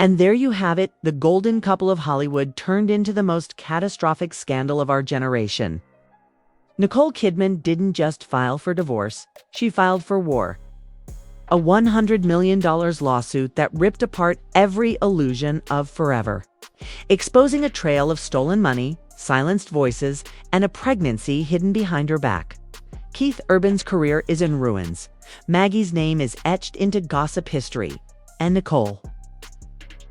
And there you have it, the golden couple of Hollywood turned into the most catastrophic scandal of our generation. Nicole Kidman didn't just file for divorce, she filed for war. A $100 million lawsuit that ripped apart every illusion of forever, exposing a trail of stolen money, silenced voices, and a pregnancy hidden behind her back. Keith Urban's career is in ruins. Maggie's name is etched into gossip history. And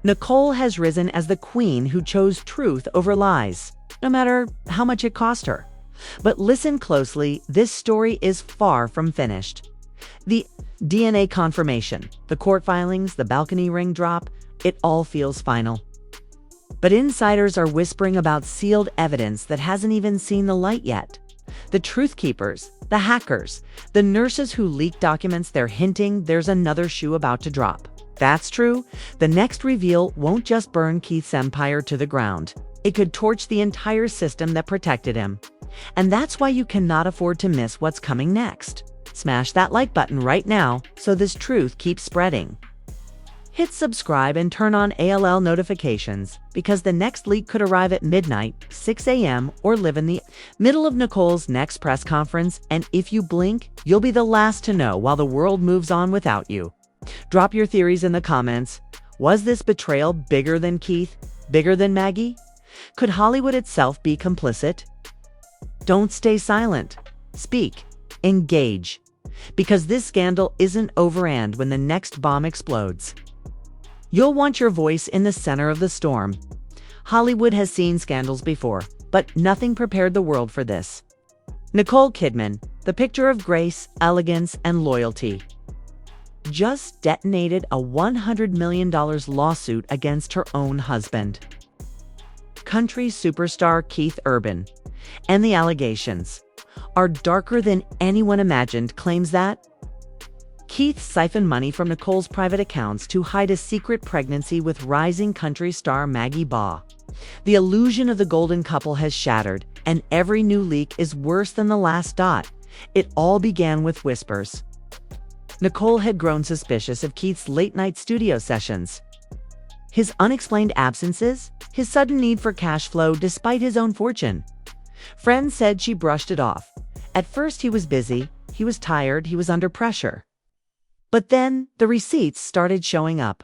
Nicole has risen as the queen who chose truth over lies, no matter how much it cost her. But listen closely, this story is far from finished. The DNA confirmation, the court filings, the balcony ring drop, it all feels final. But insiders are whispering about sealed evidence that hasn't even seen the light yet. The truth keepers, the hackers, the nurses who leak documents, they're hinting there's another shoe about to drop. That's true. The next reveal won't just burn Keith's empire to the ground. It could torch the entire system that protected him. And that's why you cannot afford to miss what's coming next. Smash that like button right now so this truth keeps spreading. Hit subscribe and turn on ALL notifications because the next leak could arrive at midnight, 6 a.m., or live in the middle of Nicole's next press conference, and if you blink, you'll be the last to know while the world moves on without you. Drop your theories in the comments. Was this betrayal bigger than Keith? Bigger than Maggie? Could Hollywood itself be complicit? Don't stay silent. Speak. Engage. Because this scandal isn't over, and when the next bomb explodes, you'll want your voice in the center of the storm. Hollywood has seen scandals before, but nothing prepared the world for this. Nicole Kidman, the picture of grace, elegance, and loyalty, just detonated a $100 million lawsuit against her own husband, country superstar Keith Urban. And the allegations are darker than anyone imagined. Claims that Keith siphoned money from Nicole's private accounts to hide a secret pregnancy with rising country star Maggie Baugh. The illusion of the golden couple has shattered, and every new leak is worse than the last dot. It all began with whispers. Nicole had grown suspicious of Keith's late-night studio sessions, his unexplained absences, his sudden need for cash flow despite his own fortune. Friends said she brushed it off. At first he was busy, he was tired, he was under pressure. But then the receipts started showing up.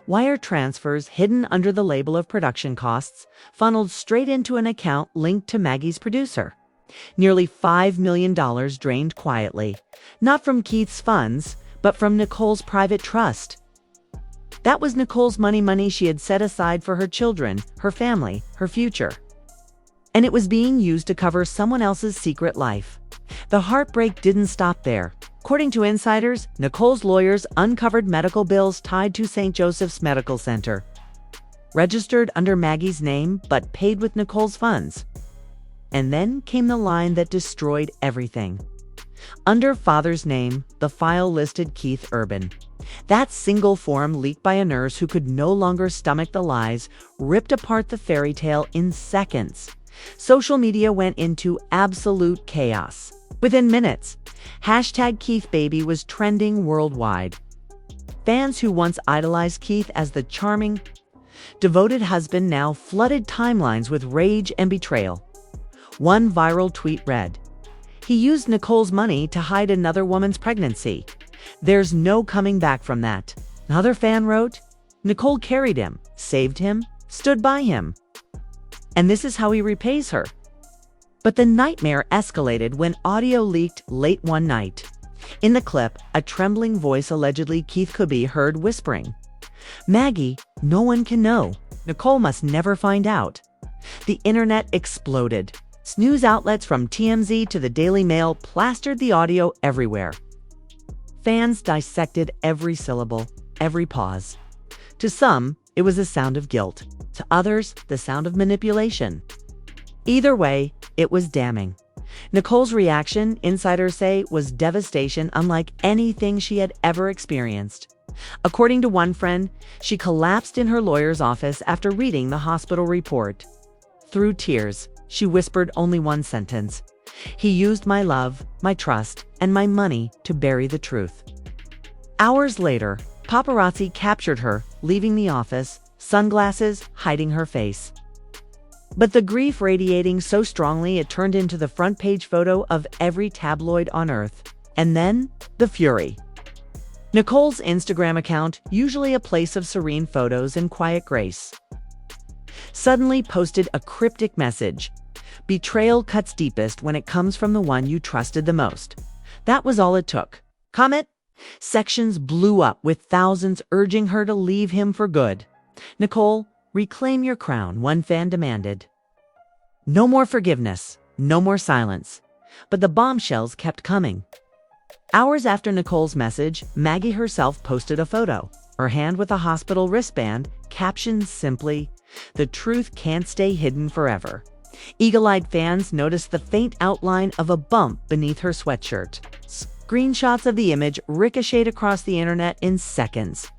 Wire transfers hidden under the label of production costs funneled straight into an account linked to Maggie's producer. Nearly $5 million drained quietly, not from Keith's funds, but from Nicole's private trust. That was Nicole's money she had set aside for her children, her family, her future. And it was being used to cover someone else's secret life. The heartbreak didn't stop there. According to insiders, Nicole's lawyers uncovered medical bills tied to St. Joseph's Medical Center, registered under Maggie's name but paid with Nicole's funds. And then came the line that destroyed everything. Under father's name, the file listed Keith Urban. That single form, leaked by a nurse who could no longer stomach the lies, ripped apart the fairy tale in seconds. Social media went into absolute chaos. Within minutes, #KeithBaby was trending worldwide. Fans who once idolized Keith as the charming, devoted husband now flooded timelines with rage and betrayal. One viral tweet read, "He used Nicole's money to hide another woman's pregnancy. There's no coming back from that." Another fan wrote, "Nicole carried him, saved him, stood by him. And this is how he repays her." But the nightmare escalated when audio leaked late one night. In the clip, a trembling voice allegedly Keith could be heard whispering, "Maggie, no one can know. Nicole must never find out." The internet exploded. News outlets from TMZ to the Daily Mail plastered the audio everywhere. Fans dissected every syllable, every pause. To some, it was the sound of guilt. To others, the sound of manipulation. Either way, it was damning. Nicole's reaction, insiders say, was devastation unlike anything she had ever experienced. According to one friend, she collapsed in her lawyer's office after reading the hospital report. Through tears, she whispered only one sentence: "He used my love, my trust, and my money to bury the truth." Hours later, Paparazzi captured her, leaving the office, sunglasses hiding her face. But the grief radiating so strongly it turned into the front page photo of every tabloid on earth. And then, the fury. Nicole's Instagram account, usually a place of serene photos and quiet grace, suddenly posted a cryptic message. Betrayal cuts deepest when it comes from the one you trusted the most. That was all it took. Comment sections blew up with thousands urging her to leave him for good. Nicole, reclaim your crown, one fan demanded. No more forgiveness, no more silence. But the bombshells kept coming. Hours after Nicole's message, Maggie herself posted a photo, her hand with a hospital wristband, captioned simply, "The truth can't stay hidden forever." Eagle-eyed fans noticed the faint outline of a bump beneath her sweatshirt. Screenshots of the image ricocheted across the internet in seconds,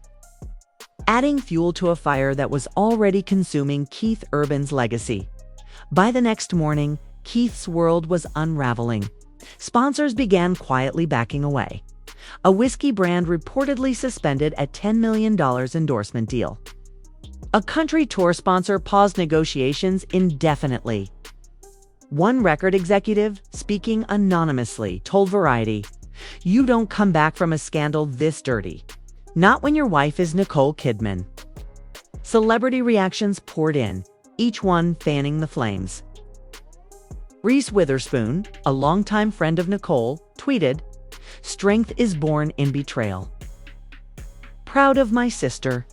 adding fuel to a fire that was already consuming Keith Urban's legacy. By the next morning, Keith's world was unraveling. Sponsors began quietly backing away. A whiskey brand reportedly suspended a $10 million endorsement deal. A country tour sponsor paused negotiations indefinitely. One record executive, speaking anonymously, told Variety, "You don't come back from a scandal this dirty. Not when your wife is Nicole Kidman." Celebrity reactions poured in, each one fanning the flames. Reese Witherspoon, a longtime friend of Nicole, tweeted, "Strength is born in betrayal. Proud of my sister."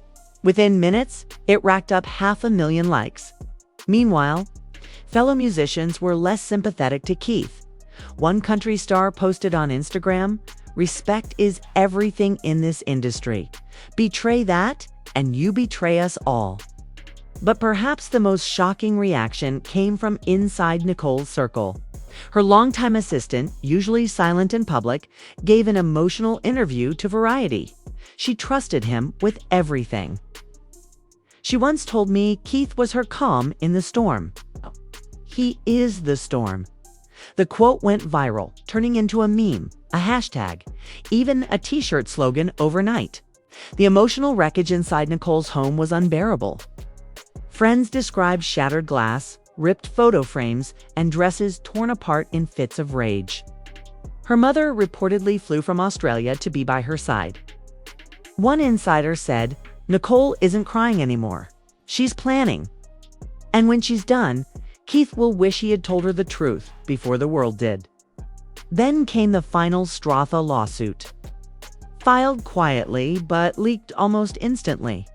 Within minutes, it racked up 500,000 likes. Meanwhile, fellow musicians were less sympathetic to Keith. One country star posted on Instagram, "Respect is everything in this industry. Betray that, and you betray us all." But perhaps the most shocking reaction came from inside Nicole's circle. Her longtime assistant, usually silent in public, gave an emotional interview to Variety. She trusted him with everything. She once told me Keith was her calm in the storm. He is the storm. The quote went viral, turning into a meme, a hashtag, even a t-shirt slogan overnight. The emotional wreckage inside Nicole's home was unbearable. Friends described shattered glass, ripped photo frames, and dresses torn apart in fits of rage. Her mother reportedly flew from Australia to be by her side. One insider said, "Nicole isn't crying anymore. She's planning. And when she's done, Keith will wish he had told her the truth before the world did." Then came the final Strotha lawsuit. Filed quietly, but leaked almost instantly.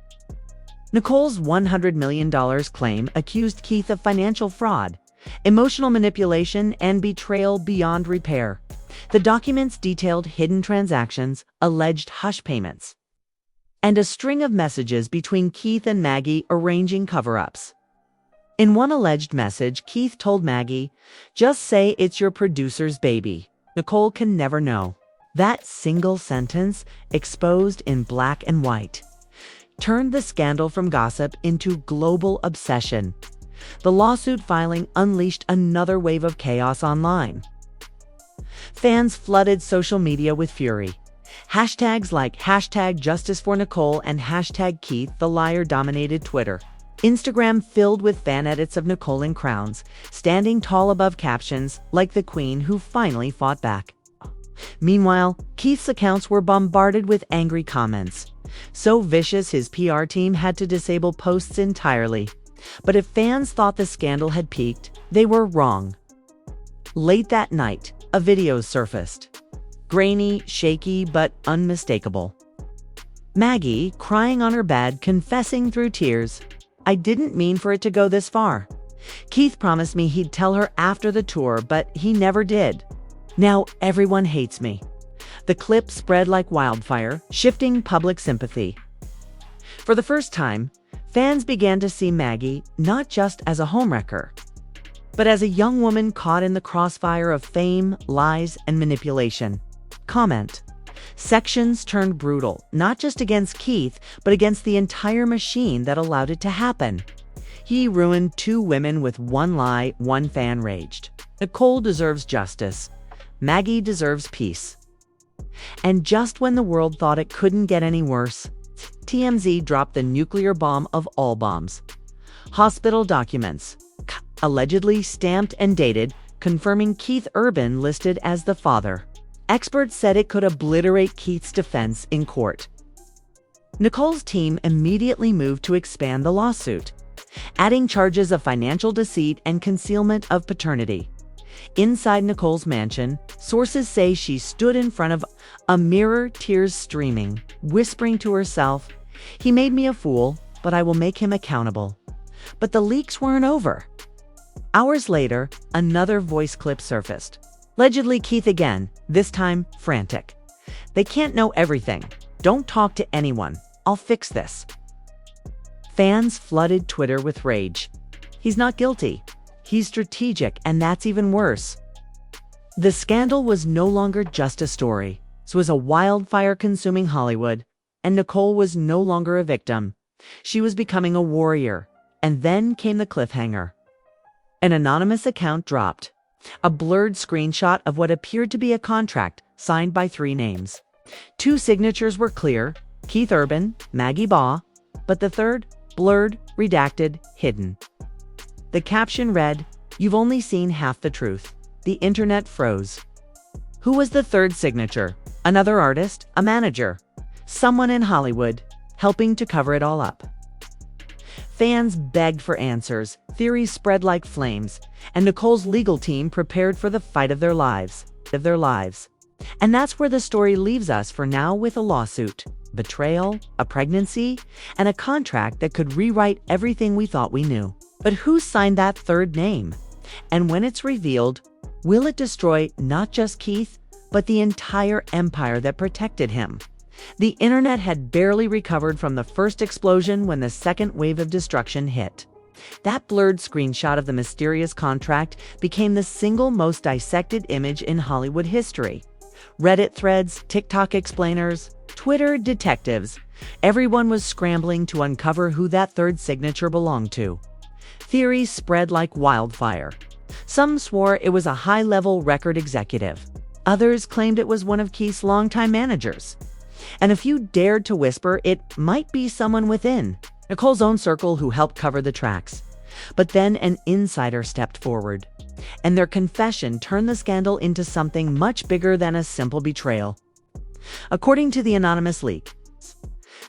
Nicole's $100 million claim accused Keith of financial fraud, emotional manipulation, and betrayal beyond repair. The documents detailed hidden transactions, alleged hush payments, and a string of messages between Keith and Maggie arranging cover-ups. In one alleged message, Keith told Maggie, "Just say it's your producer's baby. Nicole can never know." That single sentence, exposed in black and white, turned the scandal from gossip into global obsession. The lawsuit filing unleashed another wave of chaos online. Fans flooded social media with fury. Hashtags like #JusticeForNicole and #Keith the Liar dominated Twitter. Instagram filled with fan edits of Nicole in crowns, standing tall above captions like the queen who finally fought back. Meanwhile, Keith's accounts were bombarded with angry comments, so vicious his PR team had to disable posts entirely. But if fans thought the scandal had peaked, they were wrong. Late that night, a video surfaced. Grainy, shaky, but unmistakable. Maggie, crying on her bed, confessing through tears, "I didn't mean for it to go this far. Keith promised me he'd tell her after the tour, but he never did. Now everyone hates me." The clip spread like wildfire, shifting public sympathy. For the first time, fans began to see Maggie not just as a homewrecker, but as a young woman caught in the crossfire of fame, lies, and manipulation. Comment sections turned brutal, not just against Keith, but against the entire machine that allowed it to happen. "He ruined 2 women with 1 lie," one fan raged. "Nicole deserves justice. Maggie deserves peace." And just when the world thought it couldn't get any worse, TMZ dropped the nuclear bomb of all bombs. Hospital documents, allegedly stamped and dated, confirming Keith Urban listed as the father. Experts said it could obliterate Keith's defense in court. Nicole's team immediately moved to expand the lawsuit, adding charges of financial deceit and concealment of paternity. Inside Nicole's mansion, sources say she stood in front of a mirror, tears streaming, whispering to herself, "He made me a fool, but I will make him accountable." But the leaks weren't over. Hours later, another voice clip surfaced. Allegedly Keith again, this time frantic. "They can't know everything. Don't talk to anyone. I'll fix this." Fans flooded Twitter with rage. He's not guilty. He's strategic, and that's even worse. The scandal was no longer just a story. It was a wildfire consuming Hollywood, and Nicole was no longer a victim. She was becoming a warrior. And then came the cliffhanger. An anonymous account dropped. A blurred screenshot of what appeared to be a contract signed by 3 names. 2 signatures were clear, Keith Urban, Maggie Baugh, but the third, blurred, redacted, hidden. The caption read, "You've only seen half the truth." The internet froze. Who was the third signature? Another artist? A manager? Someone in Hollywood, helping to cover it all up. Fans begged for answers, theories spread like flames, and Nicole's legal team prepared for the fight of their lives. And that's where the story leaves us for now, with a lawsuit, betrayal, a pregnancy, and a contract that could rewrite everything we thought we knew. But who signed that third name? And when it's revealed, will it destroy not just Keith, but the entire empire that protected him? The internet had barely recovered from the first explosion when the second wave of destruction hit. That blurred screenshot of the mysterious contract became the single most dissected image in Hollywood history. Reddit threads, TikTok explainers, Twitter detectives, everyone was scrambling to uncover who that third signature belonged to. Theories spread like wildfire. Some swore it was a high-level record executive. Others claimed it was one of Keith's longtime managers. And a few dared to whisper it might be someone within Nicole's own circle who helped cover the tracks. But then an insider stepped forward, and their confession turned the scandal into something much bigger than a simple betrayal. According to the anonymous leak,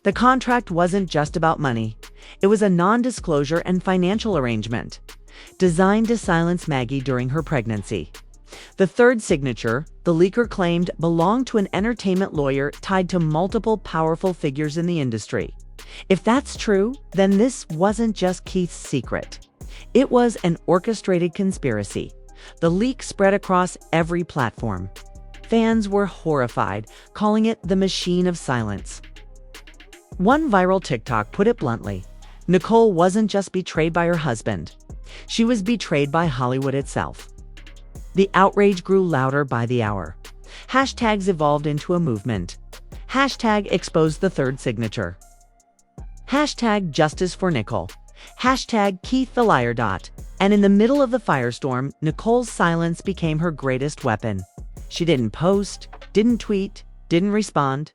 the contract wasn't just about money. It was a non-disclosure and financial arrangement designed to silence Maggie during her pregnancy. The third signature, the leaker claimed, belonged to an entertainment lawyer tied to multiple powerful figures in the industry. If that's true, then this wasn't just Keith's secret. It was an orchestrated conspiracy. The leak spread across every platform. Fans were horrified, calling it the machine of silence. One viral TikTok put it bluntly: Nicole wasn't just betrayed by her husband. She was betrayed by Hollywood itself. The outrage grew louder by the hour. Hashtags evolved into a movement. Hashtag expose the third signature. Hashtag justice for Nicole. Hashtag Keith the liar. And in the middle of the firestorm, Nicole's silence became her greatest weapon. She didn't post, didn't tweet, didn't respond.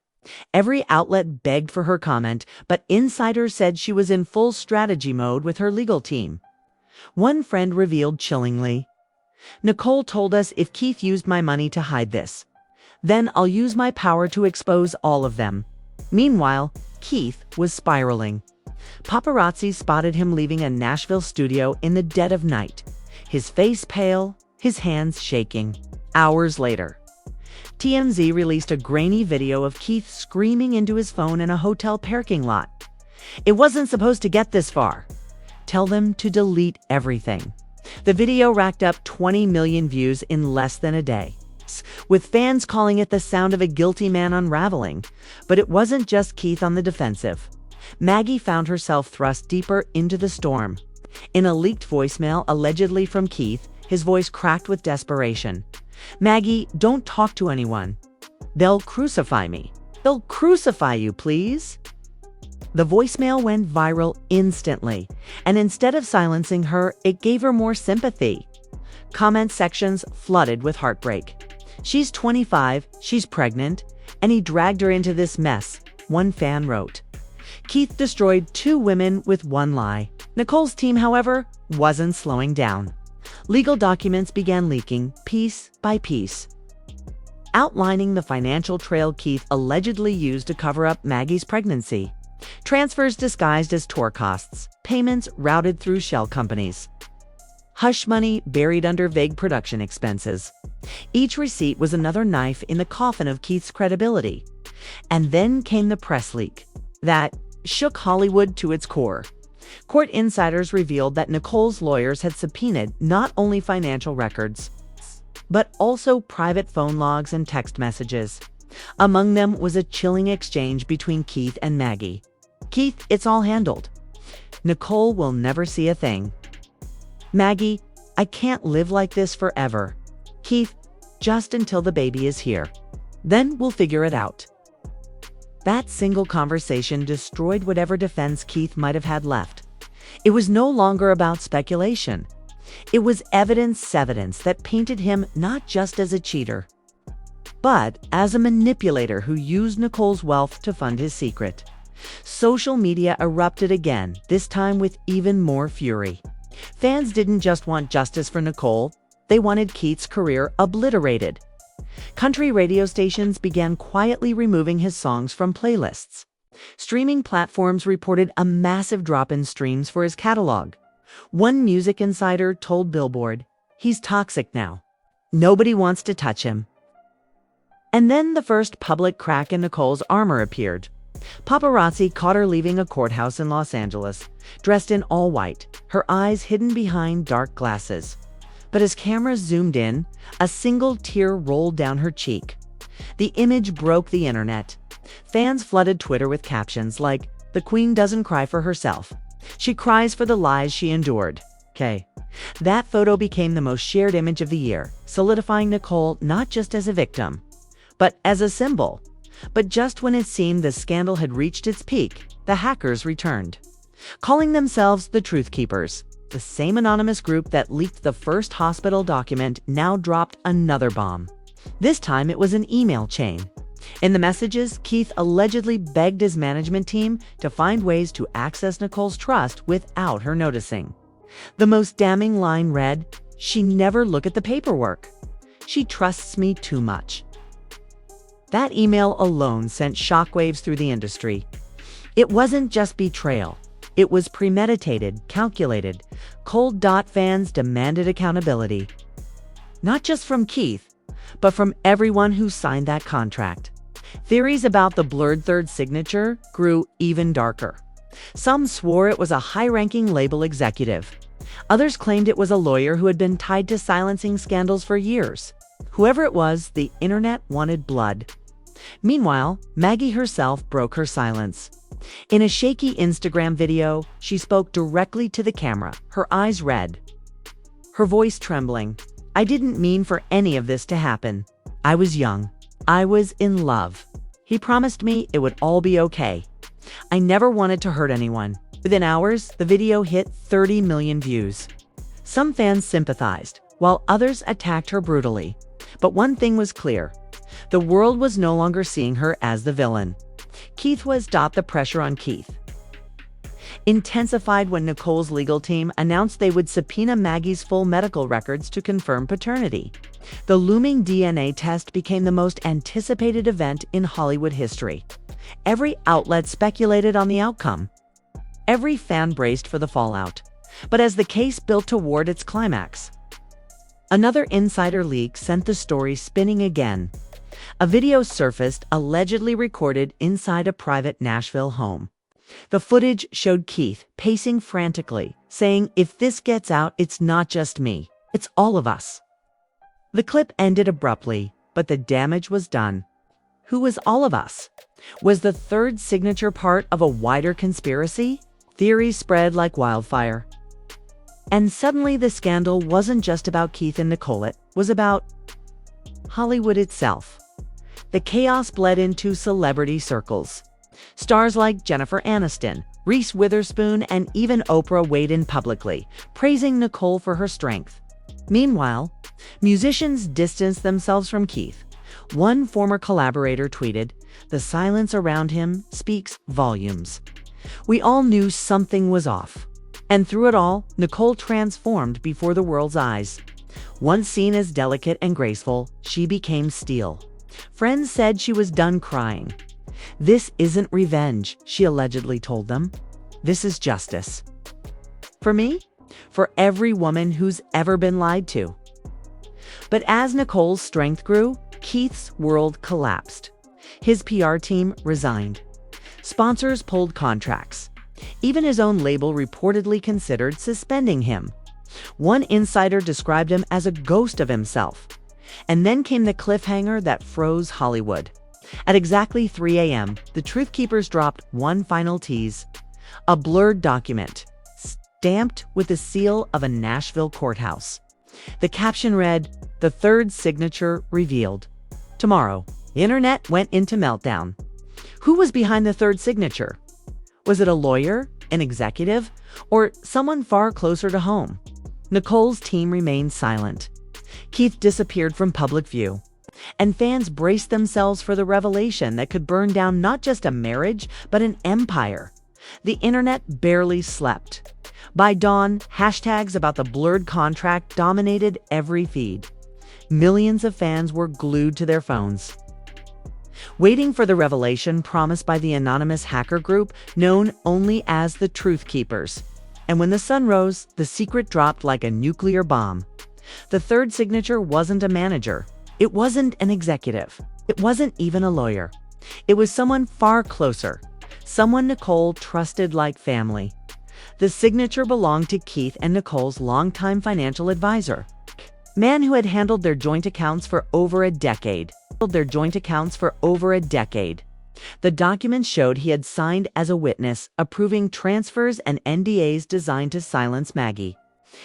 Every outlet begged for her comment, but insiders said she was in full strategy mode with her legal team. One friend revealed chillingly, "Nicole told us if Keith used my money to hide this, then I'll use my power to expose all of them." Meanwhile, Keith was spiraling. Paparazzi spotted him leaving a Nashville studio in the dead of night, his face pale, his hands shaking. Hours later, TMZ released a grainy video of Keith screaming into his phone in a hotel parking lot. "It wasn't supposed to get this far. Tell them to delete everything." The video racked up 20 million views in less than a day, with fans calling it the sound of a guilty man unraveling. But it wasn't just Keith on the defensive. Maggie found herself thrust deeper into the storm. In a leaked voicemail allegedly from Keith, his voice cracked with desperation. "Maggie, don't talk to anyone. They'll crucify me. They'll crucify you, please." The voicemail went viral instantly, and instead of silencing her, it gave her more sympathy. Comment sections flooded with heartbreak. She's 25, she's pregnant, and he dragged her into this mess, one fan wrote. Keith destroyed 2 women with one lie. Nicole's team, however, wasn't slowing down. Legal documents began leaking piece by piece, outlining the financial trail Keith allegedly used to cover up Maggie's pregnancy. Transfers disguised as tour costs, payments routed through shell companies, hush money buried under vague production expenses. Each receipt was another knife in the coffin of Keith's credibility. And then came the press leak that shook Hollywood to its core. Court insiders revealed that Nicole's lawyers had subpoenaed not only financial records, but also private phone logs and text messages. Among them was a chilling exchange between Keith and Maggie. "Keith, it's all handled. Nicole will never see a thing. Maggie, I can't live like this forever. Keith, just until the baby is here. Then we'll figure it out." That single conversation destroyed whatever defense Keith might have had left. It was no longer about speculation. It was evidence that painted him not just as a cheater, but as a manipulator who used Nicole's wealth to fund his secret. Social media erupted again, this time with even more fury. Fans didn't just want justice for Nicole, they wanted Keith's career obliterated. Country radio stations began quietly removing his songs from playlists. Streaming platforms reported a massive drop in streams for his catalog. One music insider told Billboard, "He's toxic now. Nobody wants to touch him." And then the first public crack in Nicole's armor appeared. Paparazzi caught her leaving a courthouse in Los Angeles, dressed in all white, her eyes hidden behind dark glasses. But as cameras zoomed in, a single tear rolled down her cheek. The image broke the internet. Fans flooded Twitter with captions like, "The Queen doesn't cry for herself. She cries for the lies she endured." That photo became the most shared image of the year, solidifying Nicole not just as a victim, but as a symbol. But just when it seemed the scandal had reached its peak, the hackers returned. Calling themselves the Truth Keepers, the same anonymous group that leaked the first hospital document now dropped another bomb. This time it was an email chain. In the messages, Keith allegedly begged his management team to find ways to access Nicole's trust without her noticing. The most damning line read, "She never looked at the paperwork. She trusts me too much." That email alone sent shockwaves through the industry. It wasn't just betrayal. It was premeditated, calculated. Cold. Fans demanded accountability. Not just from Keith, but from everyone who signed that contract. Theories about the blurred third signature grew even darker. Some swore it was a high-ranking label executive. Others claimed it was a lawyer who had been tied to silencing scandals for years. Whoever it was, the internet wanted blood. Meanwhile, Maggie herself broke her silence. In a shaky Instagram video, she spoke directly to the camera, her eyes red, her voice trembling. "I didn't mean for any of this to happen. I was young. I was in love. He promised me it would all be okay. I never wanted to hurt anyone." Within hours, the video hit 30 million views. Some fans sympathized, while others attacked her brutally. But one thing was clear. The world was no longer seeing her as the villain. Keith was. The pressure on Keith intensified when Nicole's legal team announced they would subpoena Maggie's full medical records to confirm paternity. The looming DNA test became the most anticipated event in Hollywood history. Every outlet speculated on the outcome. Every fan braced for the fallout. But as the case built toward its climax, another insider leak sent the story spinning again. A video surfaced allegedly recorded inside a private Nashville home. The footage showed Keith pacing frantically, saying, "If this gets out, it's not just me. It's all of us." The clip ended abruptly, but the damage was done. Who was all of us? Was the third signature part of a wider conspiracy? Theories spread like wildfire. And suddenly the scandal wasn't just about Keith and Nicole, it was about Hollywood itself. The chaos bled into celebrity circles. Stars like Jennifer Aniston, Reese Witherspoon, and even Oprah weighed in publicly, praising Nicole for her strength. Meanwhile, musicians distanced themselves from Keith. One former collaborator tweeted, "The silence around him speaks volumes." We all knew something was off. And through it all, Nicole transformed before the world's eyes. Once seen as delicate and graceful, she became steel. Friends said she was done crying. "This isn't revenge," she allegedly told them. "This is justice. For me, for every woman who's ever been lied to." But as Nicole's strength grew, Keith's world collapsed. His PR team resigned. Sponsors pulled contracts. Even his own label reportedly considered suspending him. One insider described him as a ghost of himself. And then came the cliffhanger that froze Hollywood. At exactly 3 a.m., the Truth Keepers dropped one final tease: a blurred document, stamped with the seal of a Nashville courthouse. The caption read, "The third signature revealed." Tomorrow, the internet went into meltdown. Who was behind the third signature? Was it a lawyer, an executive, or someone far closer to home? Nicole's team remained silent. Keith disappeared from public view, and fans braced themselves for the revelation that could burn down not just a marriage, but an empire. The internet barely slept. By dawn, hashtags about the blurred contract dominated every feed. Millions of fans were glued to their phones, waiting for the revelation promised by the anonymous hacker group known only as the Truth Keepers. And when the sun rose, the secret dropped like a nuclear bomb. The third signature wasn't a manager. It wasn't an executive. It wasn't even a lawyer. It was someone far closer, someone Nicole trusted like family. The signature belonged to Keith and Nicole's longtime financial advisor, man who had handled their joint accounts for over a decade. The documents showed he had signed as a witness, approving transfers and NDAs designed to silence Maggie.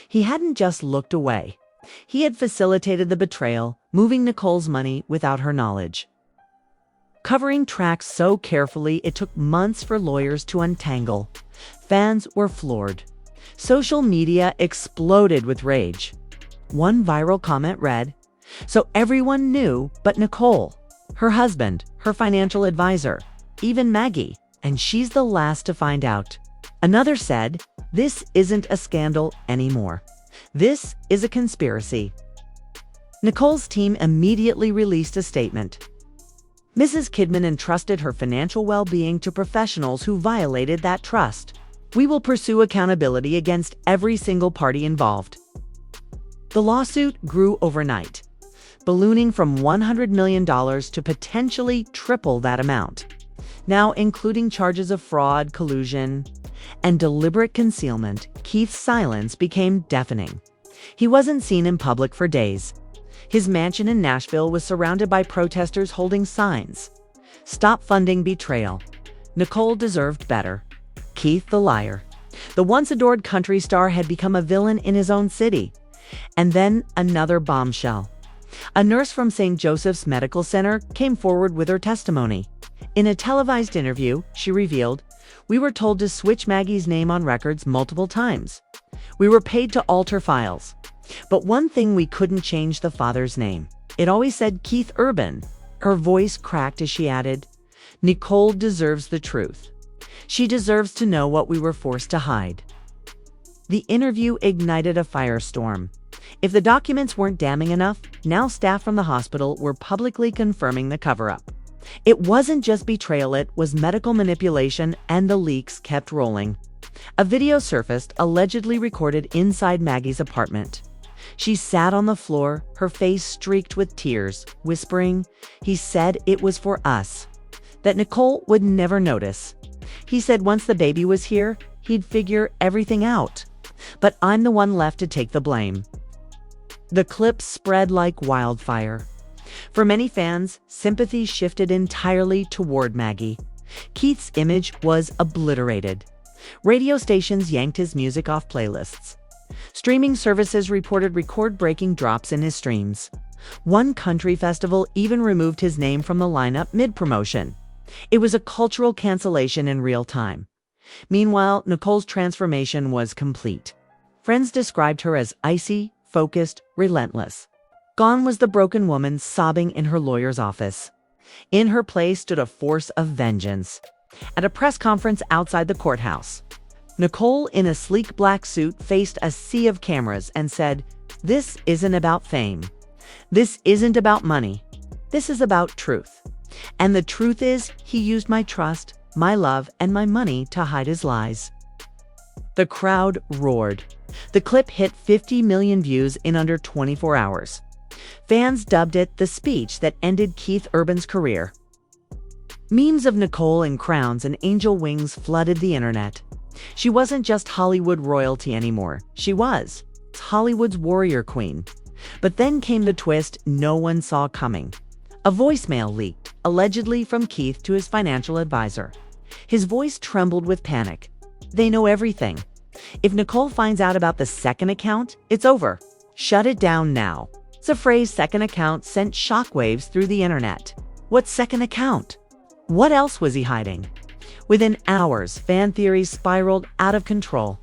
He hadn't just looked away. He had facilitated the betrayal, moving Nicole's money without her knowledge. Covering tracks so carefully it took months for lawyers to untangle. Fans were floored. Social media exploded with rage. One viral comment read, "So everyone knew but Nicole, her husband, her financial advisor, even Maggie, and she's the last to find out." Another said, "This isn't a scandal anymore. This is a conspiracy." Nicole's team immediately released a statement. Mrs. Kidman entrusted her financial well-being to professionals who violated that trust. "We will pursue accountability against every single party involved." The lawsuit grew overnight, ballooning from $100 million to potentially triple that amount, now including charges of fraud, collusion, and deliberate concealment. Keith's silence became deafening. He wasn't seen in public for days. His mansion in Nashville was surrounded by protesters holding signs. "Stop funding betrayal. Nicole deserved better." Keith the liar. The once adored country star had become a villain in his own city. And then another bombshell. A nurse from St. Joseph's Medical Center came forward with her testimony. In a televised interview, she revealed, "We were told to switch Maggie's name on records multiple times. We were paid to alter files. But one thing, we couldn't change the father's name. It always said Keith Urban." Her voice cracked as she added, "Nicole deserves the truth. She deserves to know what we were forced to hide." The interview ignited a firestorm. If the documents weren't damning enough, now staff from the hospital were publicly confirming the cover-up. It wasn't just betrayal, it was medical manipulation, and the leaks kept rolling. A video surfaced, allegedly recorded inside Maggie's apartment. She sat on the floor, her face streaked with tears, whispering, "He said it was for us, that Nicole would never notice. He said once the baby was here, he'd figure everything out. But I'm the one left to take the blame." The clip spread like wildfire. For many fans, sympathy shifted entirely toward Maggie. Keith's image was obliterated. Radio stations yanked his music off playlists. Streaming services reported record-breaking drops in his streams. One country festival even removed his name from the lineup mid-promotion. It was a cultural cancellation in real time. Meanwhile, Nicole's transformation was complete. Friends described her as icy, focused, relentless. Gone was the broken woman sobbing in her lawyer's office. In her place stood a force of vengeance. At a press conference outside the courthouse, Nicole, in a sleek black suit, faced a sea of cameras and said, "This isn't about fame. This isn't about money. This is about truth. And the truth is, he used my trust, my love, and my money to hide his lies." The crowd roared. The clip hit 50 million views in under 24 hours. Fans dubbed it the speech that ended Keith Urban's career. Memes of Nicole in crowns and angel wings flooded the internet. She wasn't just Hollywood royalty anymore. She was Hollywood's warrior queen. But then came the twist no one saw coming. A voicemail leaked, allegedly from Keith to his financial advisor. His voice trembled with panic. "They know everything. If Nicole finds out about the second account, it's over. Shut it down now." The phrase "second account" sent shockwaves through the internet. What second account? What else was he hiding? Within hours, fan theories spiraled out of control.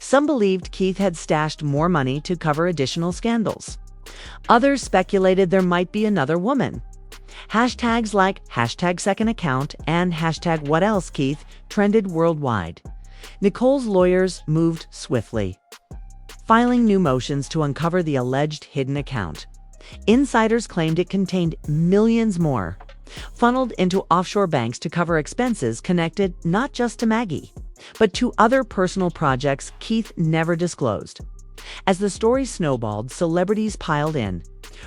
Some believed Keith had stashed more money to cover additional scandals. Others speculated there might be another woman. Hashtags like #second-account and #whatelsekeith trended worldwide. Nicole's lawyers moved swiftly, filing new motions to uncover the alleged hidden account. Insiders claimed it contained millions more, funneled into offshore banks to cover expenses connected not just to Maggie, but to other personal projects Keith never disclosed. As the story snowballed, celebrities piled in.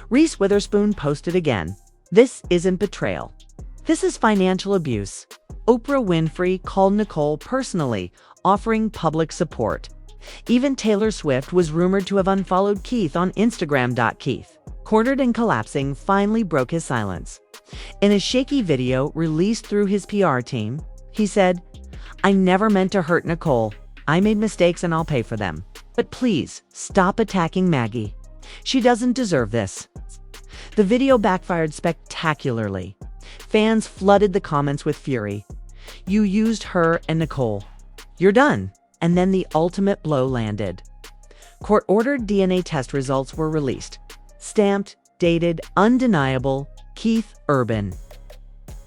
Reese Witherspoon posted again, "This isn't betrayal. This is financial abuse." Oprah Winfrey called Nicole personally, offering public support. Even Taylor Swift was rumored to have unfollowed Keith on Instagram. Keith, cornered and collapsing, finally broke his silence. In a shaky video released through his PR team, he said, "I never meant to hurt Nicole. I made mistakes and I'll pay for them. But please, stop attacking Maggie. She doesn't deserve this." The video backfired spectacularly. Fans flooded the comments with fury. "You used her and Nicole. You're done." And then the ultimate blow landed. Court-ordered DNA test results were released. Stamped, dated, undeniable, Keith Urban.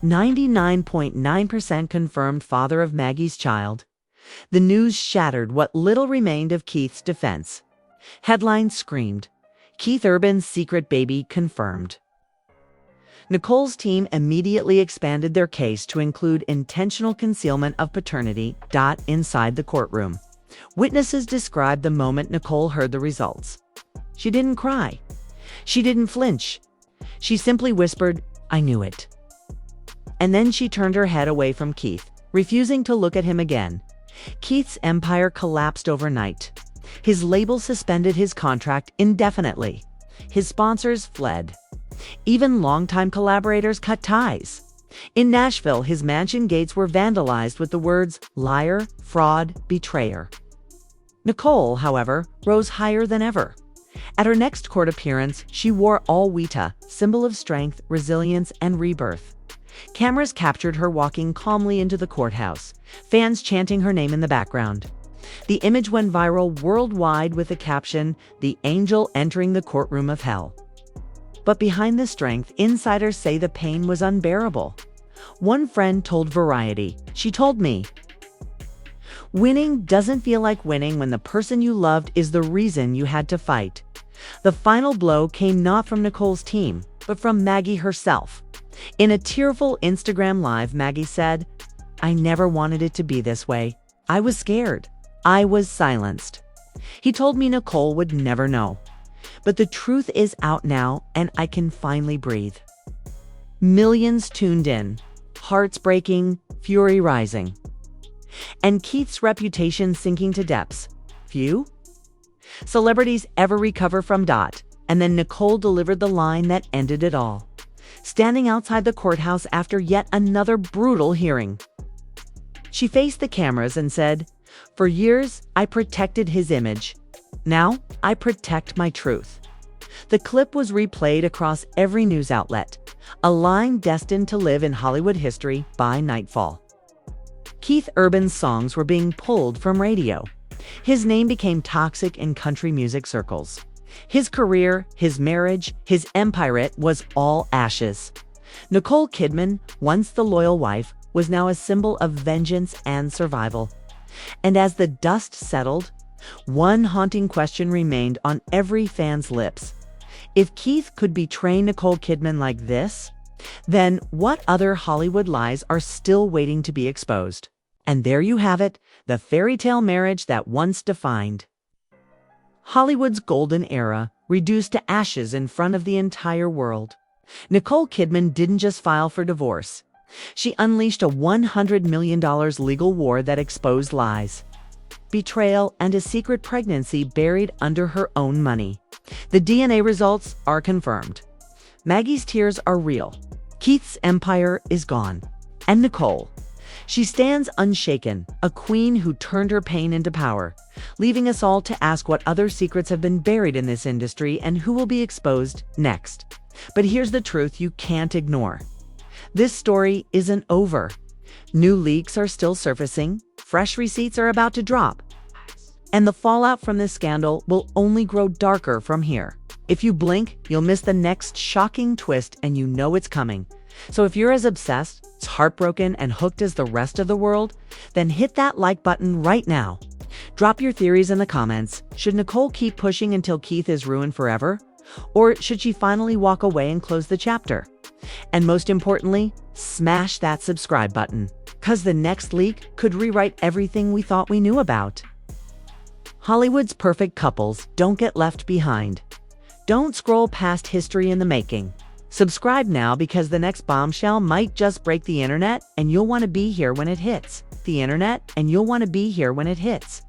99.9% confirmed father of Maggie's child. The news shattered what little remained of Keith's defense. Headlines screamed, "Keith Urban's secret baby confirmed." Nicole's team immediately expanded their case to include intentional concealment of paternity. Inside the courtroom, witnesses described the moment Nicole heard the results. She didn't cry. She didn't flinch. She simply whispered, "I knew it." And then she turned her head away from Keith, refusing to look at him again. Keith's empire collapsed overnight. His label suspended his contract indefinitely. His sponsors fled. Even longtime collaborators cut ties. In Nashville, his mansion gates were vandalized with the words "liar, fraud, betrayer." Nicole, however, rose higher than ever. At her next court appearance, she wore all Weta, symbol of strength, resilience, and rebirth. Cameras captured her walking calmly into the courthouse, fans chanting her name in the background. The image went viral worldwide with the caption, "The angel entering the courtroom of hell." But behind the strength, insiders say the pain was unbearable. One friend told Variety, "She told me, winning doesn't feel like winning when the person you loved is the reason you had to fight." The final blow came not from Nicole's team, but from Maggie herself. In a tearful Instagram Live, Maggie said, "I never wanted it to be this way. I was scared. I was silenced. He told me Nicole would never know. But the truth is out now, and I can finally breathe." Millions tuned in, hearts breaking, fury rising. And Keith's reputation sinking to depths. Few celebrities ever recover from . And then Nicole delivered the line that ended it all, standing outside the courthouse after yet another brutal hearing. She faced the cameras and said, "For years, I protected his image. Now, I protect my truth." The clip was replayed across every news outlet, a line destined to live in Hollywood history by nightfall. Keith Urban's songs were being pulled from radio. His name became toxic in country music circles. His career, his marriage, his empire was all ashes. Nicole Kidman, once the loyal wife, was now a symbol of vengeance and survival. And as the dust settled, one haunting question remained on every fan's lips. If Keith could betray Nicole Kidman like this, then what other Hollywood lies are still waiting to be exposed? And there you have it, the fairy tale marriage that once defined Hollywood's golden era, reduced to ashes in front of the entire world. Nicole Kidman didn't just file for divorce. She unleashed a $100 million legal war that exposed lies, betrayal, and a secret pregnancy buried under her own money. The DNA results are confirmed. Maggie's tears are real. Keith's empire is gone. And Nicole, she stands unshaken, a queen who turned her pain into power, leaving us all to ask what other secrets have been buried in this industry and who will be exposed next. But here's the truth you can't ignore. This story isn't over. New leaks are still surfacing, fresh receipts are about to drop, and the fallout from this scandal will only grow darker from here. If you blink, you'll miss the next shocking twist, and you know it's coming. So if you're as obsessed, heartbroken, and hooked as the rest of the world, then hit that like button right now. Drop your theories in the comments. Should Nicole keep pushing until Keith is ruined forever? Or should she finally walk away and close the chapter? And most importantly, smash that subscribe button, because the next leak could rewrite everything we thought we knew about. Hollywood's perfect couples don't get left behind. Don't scroll past history in the making. Subscribe now, because the next bombshell might just break the internet, and you'll want to be here when it hits. The internet, and you'll want to be here when it hits.